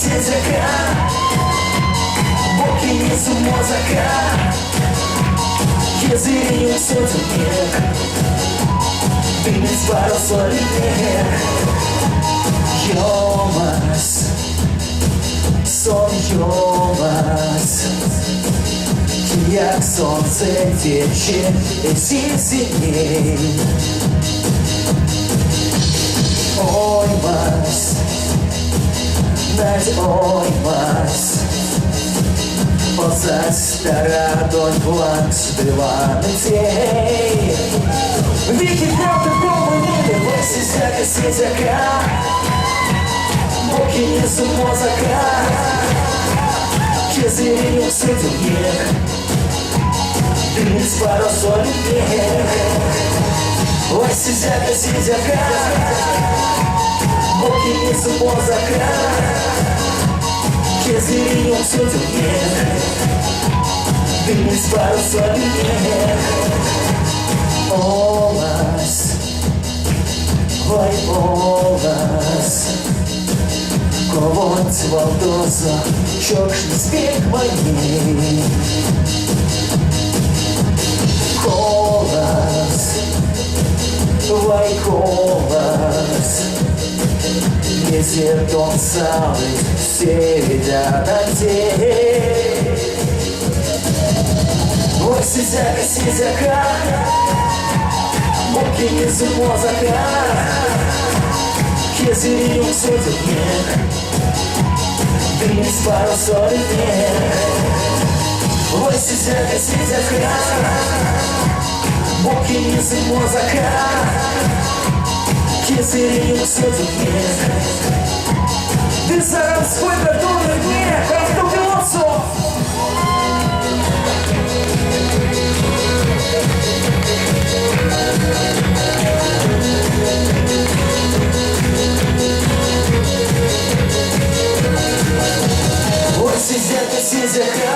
седяка, боки низу мозака, язырю сотен мек, дымить пару солидных. Йомас, сон йомас, як сонце тече зі синей. Ой, мас, Надь, ой, мас, оце стара донька збила дітей. Віки правда промені, весі зяка сідяка, боки низу мозака, язырю сотен мек, дымить пару солидных. Ой, сидяка, сидяка, боки низу мозака, язырю сотен мек, дымить пару солидных. Олас, ой, олас, колоть Валдоза, чокшный спек моей. Колас, ой, колас, не зеркал целый, все видят отдельно. Ой, сидяка, сидяка, боки низу мозака, язырю сотен мек, дымить пару солидных. Ой, сидяка, сидяка, боки низу мозака, язырю сотен мек. Ты зараз свой готовый мир, автопилотцу. Сидяка, сидяка,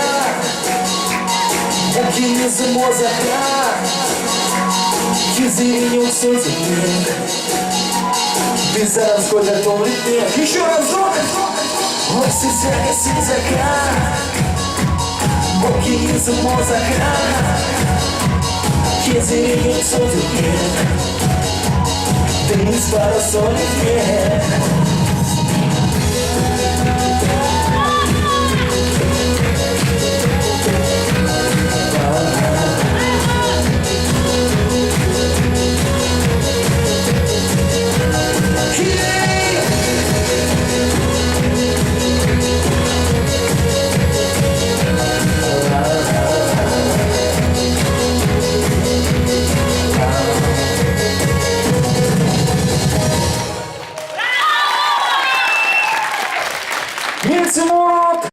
боки низу мозака, язырю сотен мек. Ты зараз свой готовый мир. Еще разок. Ой, сидяка, сидяка, боки низу мозака, язырю сотен мек, дымить пару солидных. It's more